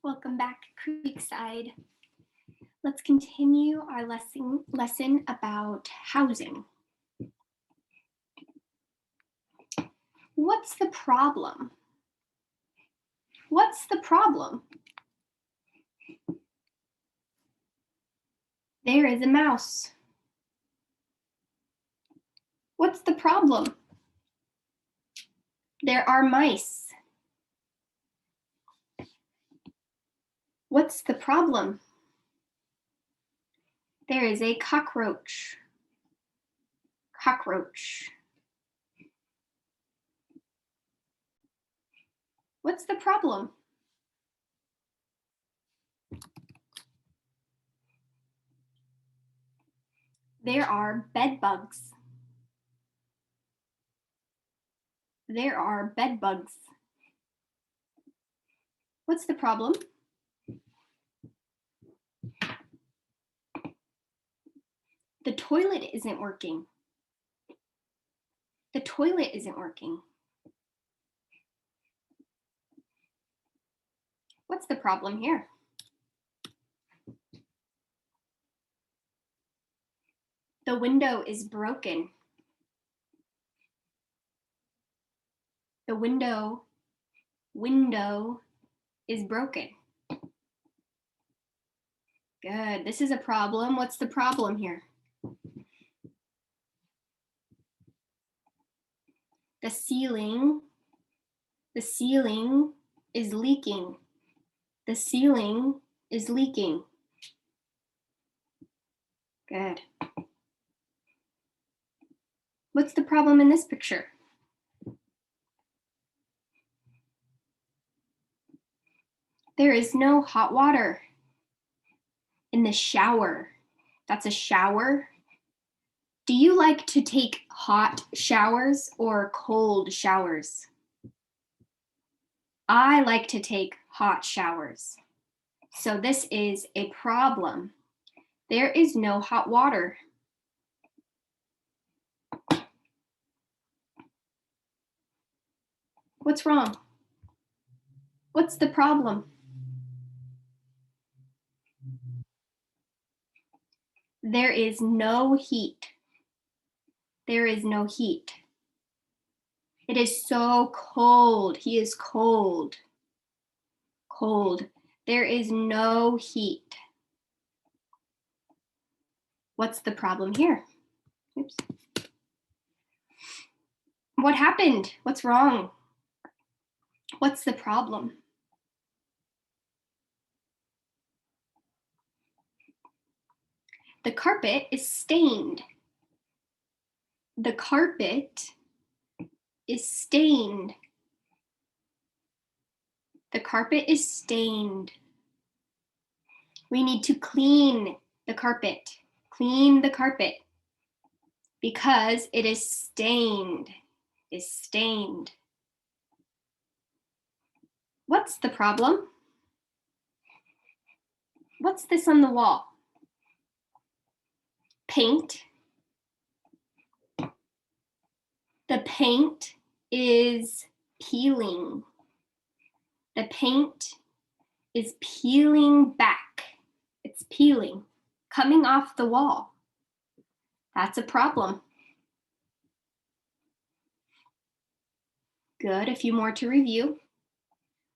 Welcome back, Creekside. Let's continue our lesson about housing. What's the problem? What's the problem? There is a mouse. What's the problem? There are mice. What's the problem? There is a cockroach. Cockroach. What's the problem? There are bed bugs. There are bed bugs. What's the problem? The toilet isn't working. The toilet isn't working. What's the problem here? The window is broken. The window is broken. Good. This is a problem. What's the problem here? The ceiling is leaking. The ceiling is leaking. Good. What's the problem in this picture? There is no hot water in the shower. That's a shower. Do you like to take hot showers or cold showers? I like to take hot showers. So this is a problem. There is no hot water. What's wrong? What's the problem? There is no heat. There is no heat. It is so cold. He is cold. Cold. There is no heat. What's the problem here? Oops. What happened? What's wrong? What's the problem? The carpet is stained. The carpet is stained. The carpet is stained. We need to clean the carpet. Clean the carpet because it is stained. Is stained. What's the problem? What's this on the wall? Paint. The paint is peeling. The paint is peeling back. It's peeling, coming off the wall. That's a problem. Good, a few more to review.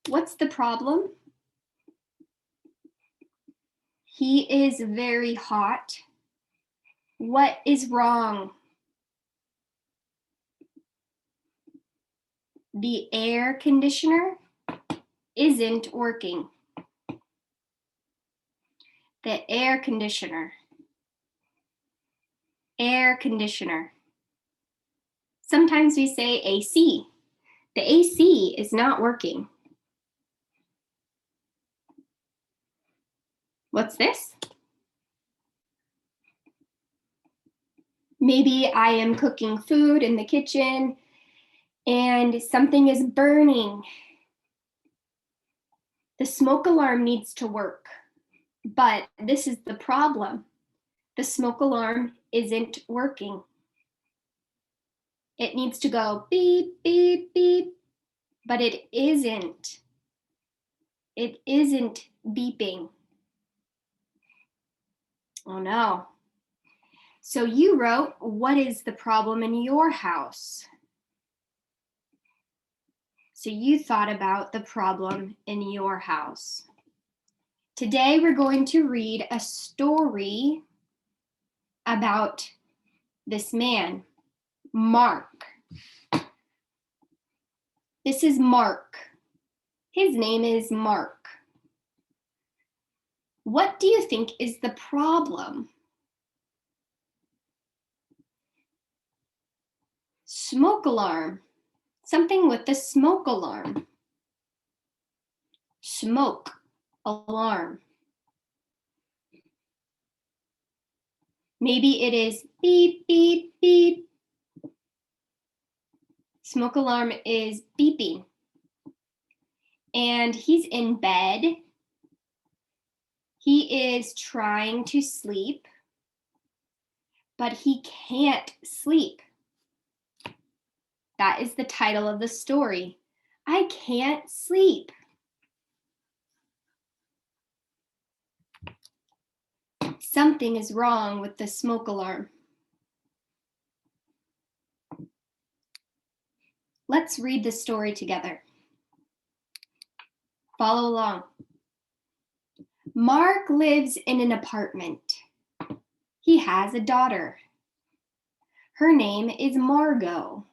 What's the problem? He is very hot. What is wrong? The air conditioner isn't working. The air conditioner. Air conditioner. Sometimes we say AC. The AC is not working. What's this? Maybe I am cooking food in the kitchen and something is burning. The smoke alarm needs to work, but this is the problem. The smoke alarm isn't working. It needs to go beep, beep, beep, but it isn't. It isn't beeping. Oh no. So you wrote, what is the problem in your house? So you thought about the problem in your house. Today we're going to read a story about this man, Mark. This is Mark. His name is Mark. What do you think is the problem? Smoke alarm. Something with the smoke alarm. Smoke alarm. Maybe it is beep, beep, beep. Smoke alarm is beeping. And he's in bed. He is trying to sleep, but he can't sleep. That is the title of the story. I can't sleep. Something is wrong with the smoke alarm. Let's read the story together. Follow along. Mark lives in an apartment. He has a daughter. Her name is Margot.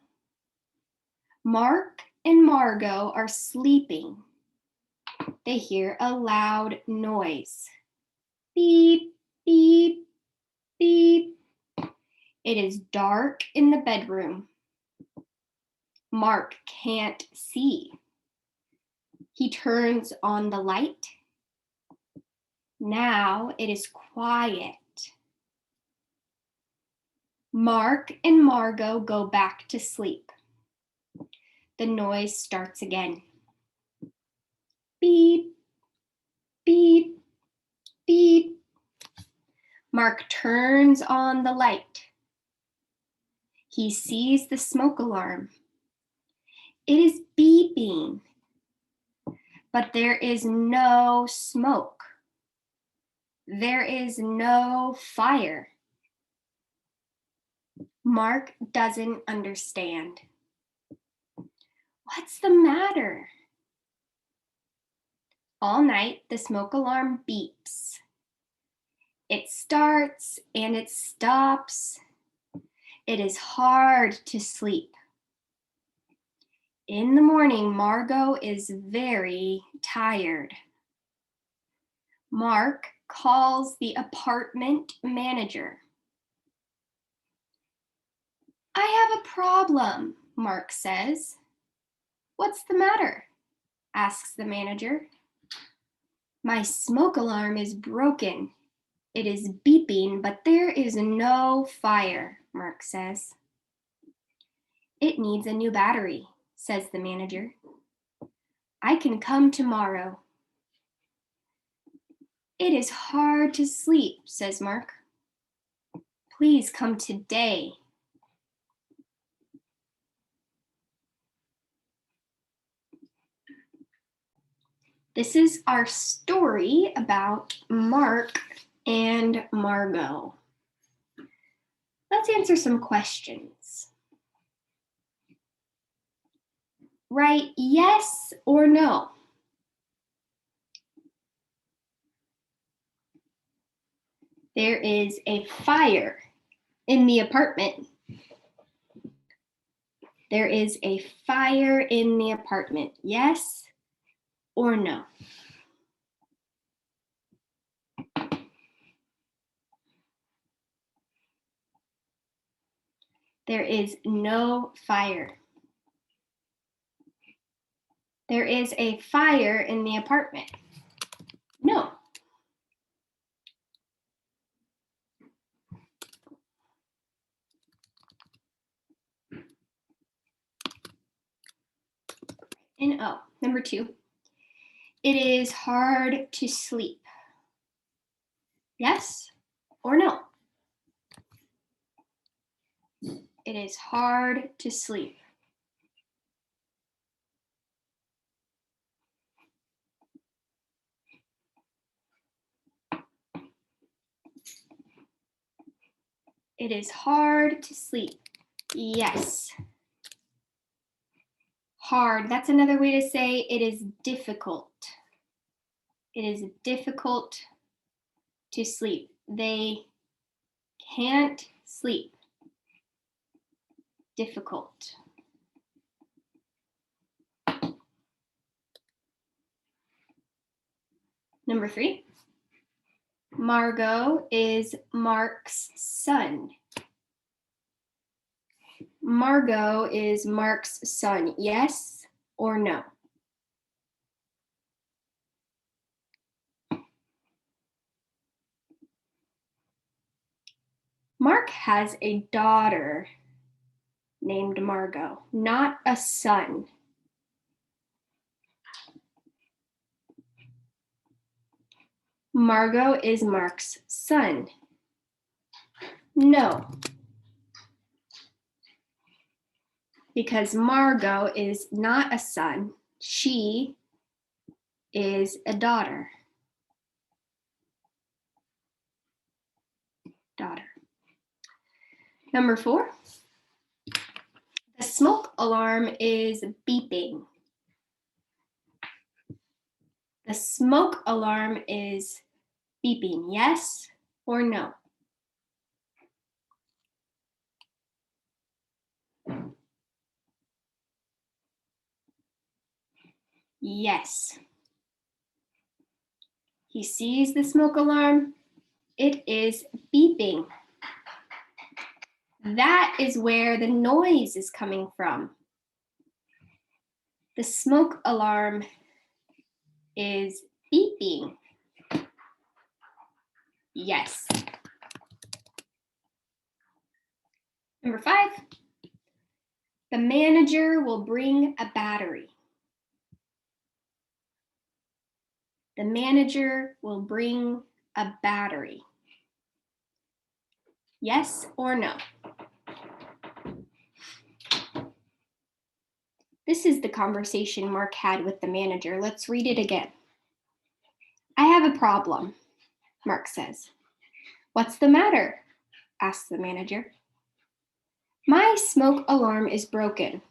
Mark and Margot are sleeping. They hear a loud noise. Beep, beep, beep. It is dark in the bedroom. Mark can't see. He turns on the light. Now it is quiet. Mark and Margot go back to sleep. The noise starts again. Beep, beep, beep. Mark turns on the light. He sees the smoke alarm. It is beeping, but there is no smoke. There is no fire. Mark doesn't understand. What's the matter? All night, the smoke alarm beeps. It starts and it stops. It is hard to sleep. In the morning, Margot is very tired. Mark calls the apartment manager. I have a problem, Mark says. What's the matter? Asks the manager. My smoke alarm is broken. It is beeping, but there is no fire, Mark says. It needs a new battery, says the manager. I can come tomorrow. It is hard to sleep, says Mark. Please come today. This is our story about Mark and Margot. Let's answer some questions. Write yes or no. There is a fire in the apartment. There is a fire in the apartment. Yes or no? There is no fire. There is a fire in the apartment. No. And oh, number 2. It is hard to sleep. Yes or no? It is hard to sleep. It is hard to sleep. Yes. Hard, that's another way to say it is difficult. It is difficult to sleep. They can't sleep. Difficult. Number 3. Margot is Mark's son. Margot is Mark's son. Yes or no? Mark has a daughter named Margot, not a son. Margot is Mark's son. No. Because Margot is not a son. She is a daughter. Daughter. Number 4. The smoke alarm is beeping. The smoke alarm is beeping. Yes or no? Yes. He sees the smoke alarm. It is beeping. That is where the noise is coming from. The smoke alarm is beeping. Yes. Number 5. The manager will bring a battery. The manager will bring a battery. Yes or no? This is the conversation Mark had with the manager. Let's read it again. I have a problem, Mark says. What's the matter? Asks the manager. My smoke alarm is broken.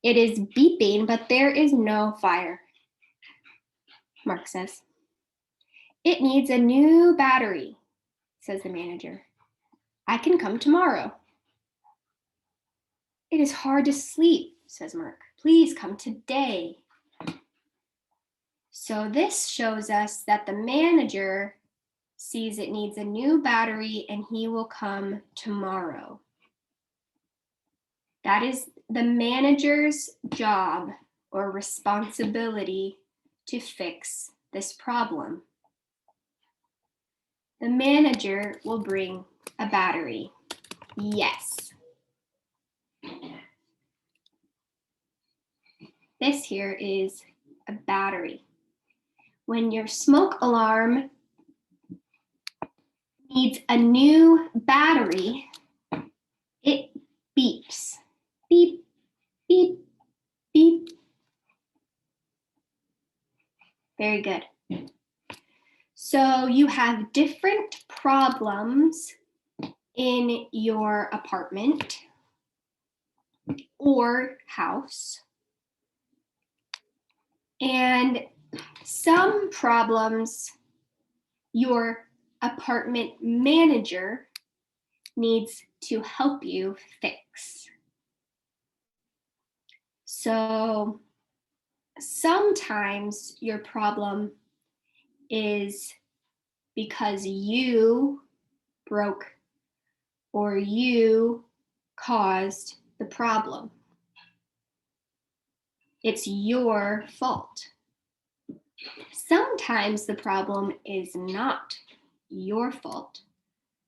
It is beeping, but there is no fire, Mark says. It needs a new battery, says the manager. I can come tomorrow. It is hard to sleep, says Mark. Please come today. So this shows us that the manager sees it needs a new battery and he will come tomorrow. That is the manager's job or responsibility to fix this problem. The manager will bring a battery. Yes. This here is a battery. When your smoke alarm needs a new battery, it beeps. Beep, beep, beep. Very good. So you have different problems in your apartment or house. And some problems your apartment manager needs to help you fix. So sometimes your problem is because you broke or you caused the problem. It's your fault. Sometimes the problem is not your fault.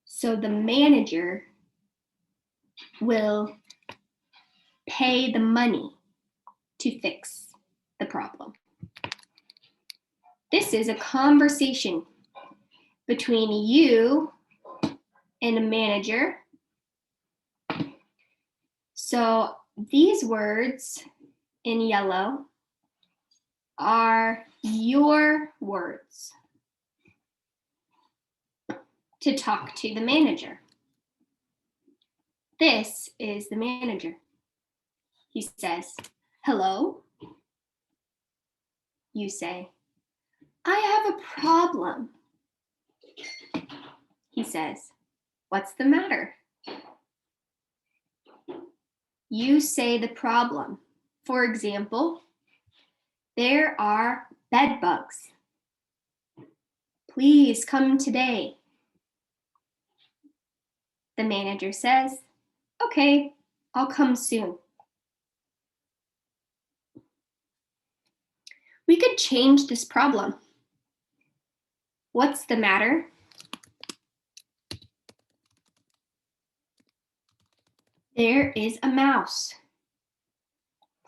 So the manager will pay the money to fix the problem. This is a conversation between you and a manager. So these words in yellow are your words to talk to the manager. This is the manager. He says, "Hello?" You say, "I have a problem." He says, "What's the matter?" You say the problem. For example, "There are bed bugs. Please come today." The manager says, "Okay, I'll come soon." We could change this problem. What's the matter? There is a mouse.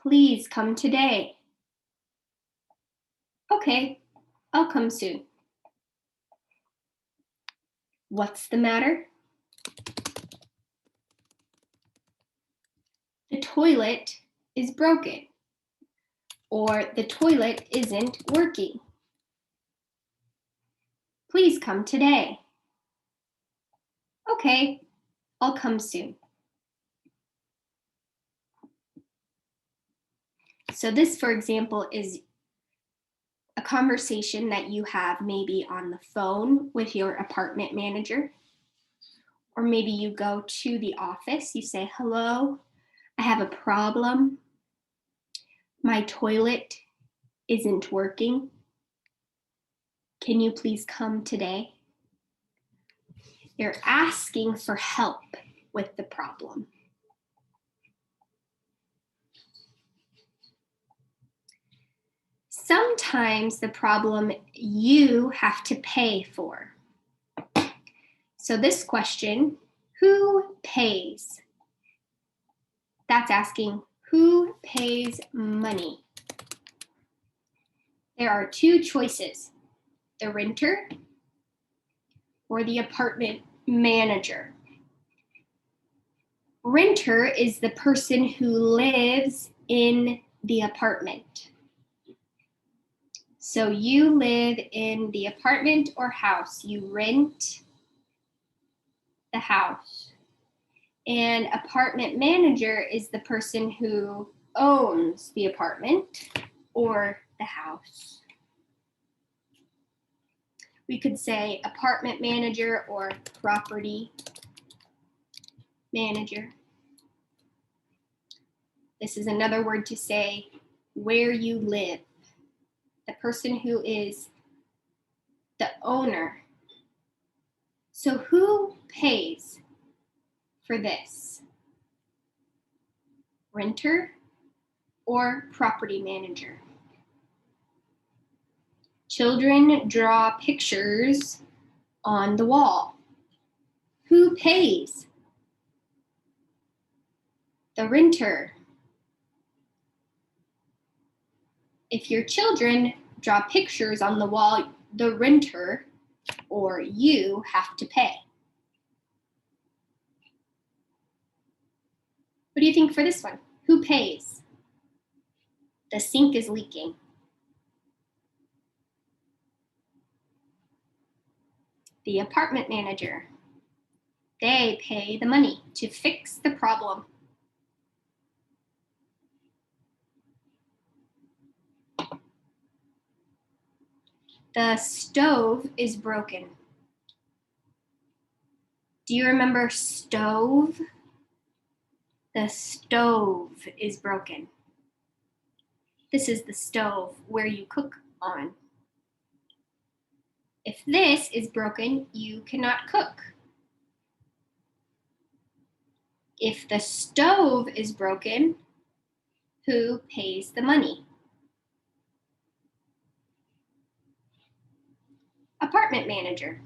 Please come today. Okay, I'll come soon. What's the matter? The toilet is broken, or the toilet isn't working. Please come today. Okay, I'll come soon. So this, for example, is a conversation that you have maybe on the phone with your apartment manager, or maybe you go to the office, you say, "Hello, I have a problem. My toilet isn't working. Can you please come today?" You're asking for help with the problem. Sometimes the problem you have to pay for. So this question, who pays? That's asking who pays money. There are two choices, the renter or the apartment manager. Renter is the person who lives in the apartment. So you live in the apartment or house. You rent the house. And apartment manager is the person who owns the apartment or the house. We could say apartment manager or property manager. This is another word to say where you live. The person who is the owner. So who pays for this? Renter or property manager? Children draw pictures on the wall. Who pays? The renter. If your children draw pictures on the wall, the renter or you have to pay. What do you think for this one? Who pays? The sink is leaking. The apartment manager. They pay the money to fix the problem. The stove is broken. Do you remember stove? The stove is broken. This is the stove where you cook on. If this is broken, you cannot cook. If the stove is broken, who pays the money? Apartment manager.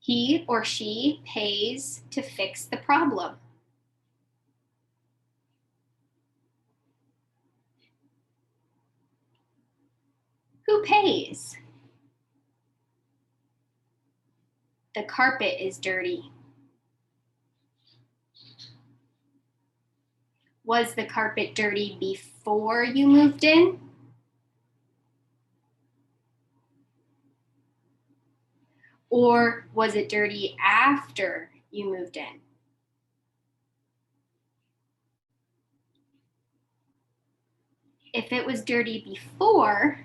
He or she pays to fix the problem. Who pays? The carpet is dirty. Was the carpet dirty before you moved in? Or was it dirty after you moved in? If it was dirty before,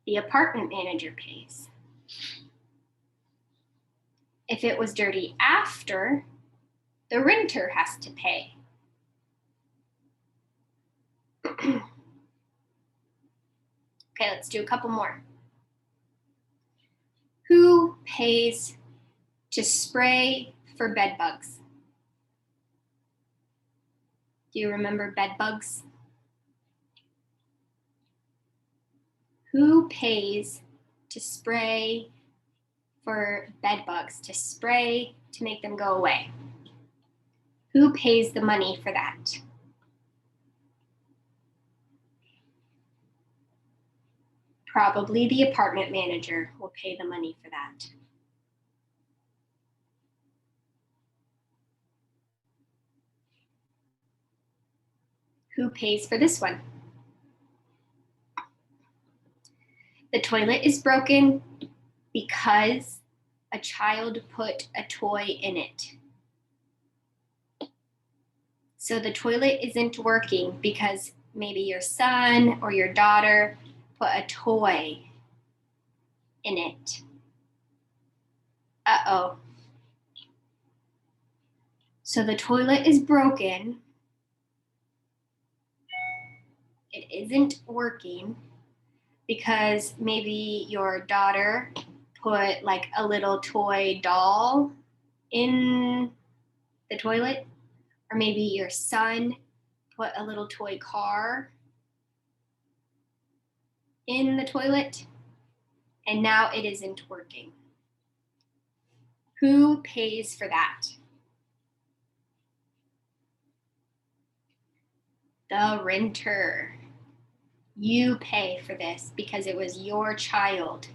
the apartment manager pays. If it was dirty after, the renter has to pay. Okay, let's do a couple more. Who pays to spray for bed bugs? Do you remember bed bugs? Who pays to spray for bed bugs, to spray to make them go away? Who pays the money for that? Probably the apartment manager will pay the money for that. Who pays for this one? The toilet is broken because a child put a toy in it. So the toilet isn't working because maybe your son or your daughter put a toy in it. Uh-oh. So the toilet is broken. It isn't working because maybe your daughter put like a little toy doll in the toilet, or maybe your son put a little toy car in the toilet, and now it isn't working. Who pays for that? The renter. You pay for this because it was your child.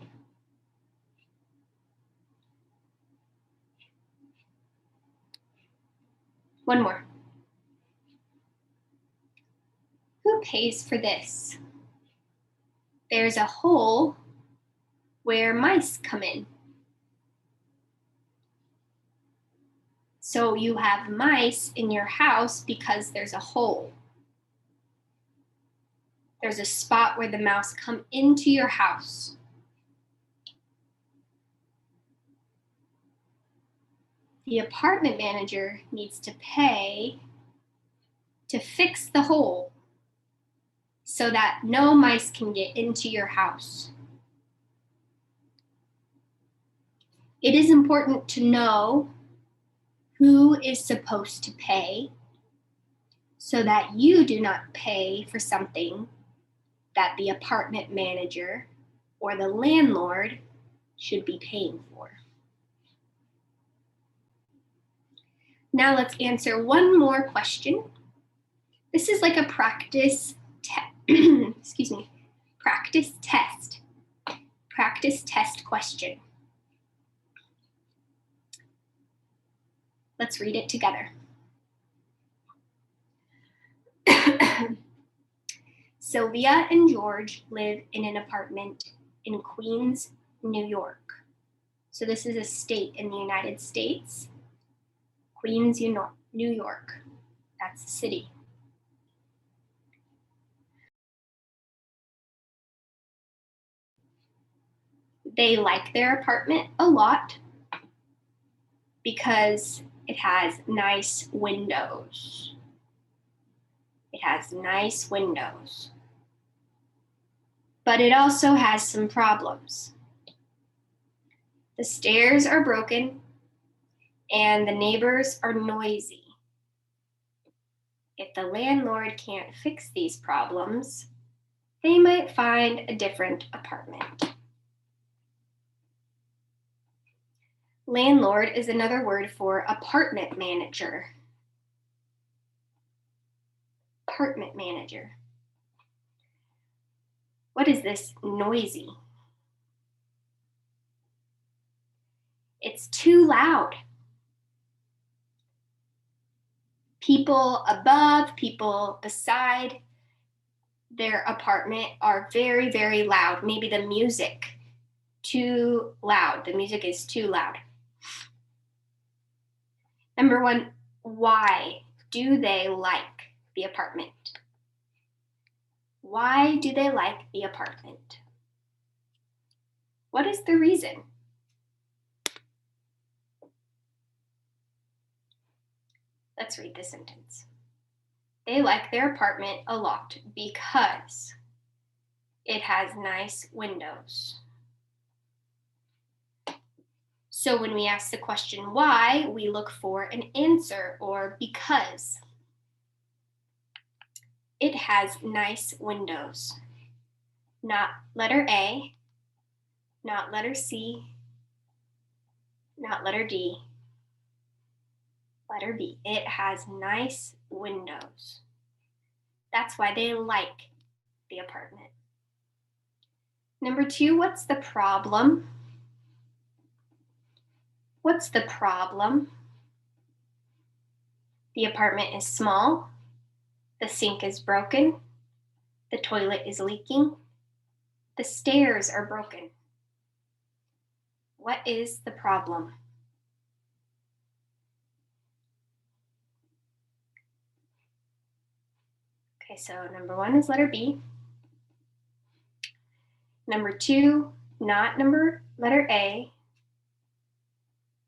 One more. Who pays for this? There's a hole where mice come in. So you have mice in your house because there's a hole. There's a spot where the mouse come into your house. The apartment manager needs to pay to fix the hole so that no mice can get into your house. It is important to know who is supposed to pay so that you do not pay for something that the apartment manager or the landlord should be paying for. Now let's answer one more question. This is like a practice practice test question. Let's read it together. Sylvia and George live in an apartment in Queens, New York. So this is a state in the United States. Queens, New York. That's the city. They like their apartment a lot because it has nice windows. It has nice windows. But it also has some problems. The stairs are broken and the neighbors are noisy. If the landlord can't fix these problems, they might find a different apartment. Landlord is another word for apartment manager. Apartment manager. What is this noisy? It's too loud. People above, people beside their apartment are very, very loud. Maybe the music too loud. The music is too loud. Number one, why do they like the apartment? Why do they like the apartment? What is the reason? Let's read the sentence. They like their apartment a lot because it has nice windows. So when we ask the question why, we look for an answer or because. It has nice windows. Not letter A, not letter C, not letter D, letter B. It has nice windows. That's why they like the apartment. Number 2, what's the problem? What's the problem? The apartment is small. The sink is broken. The toilet is leaking. The stairs are broken. What is the problem? Okay, so number 1 is letter B. Number 2, not letter A.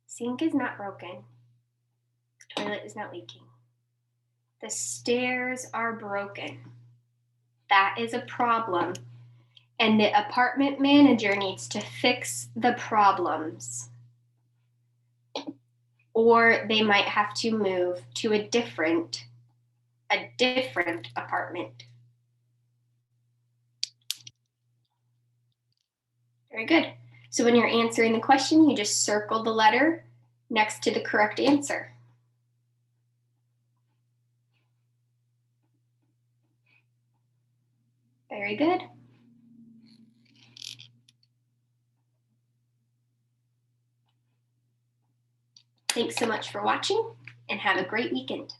Sink is not broken. Toilet is not leaking. The stairs are broken. That is a problem. And the apartment manager needs to fix the problems. Or they might have to move to a different apartment. Very good. So when you're answering the question, you just circle the letter next to the correct answer. Very good. Thanks so much for watching and have a great weekend.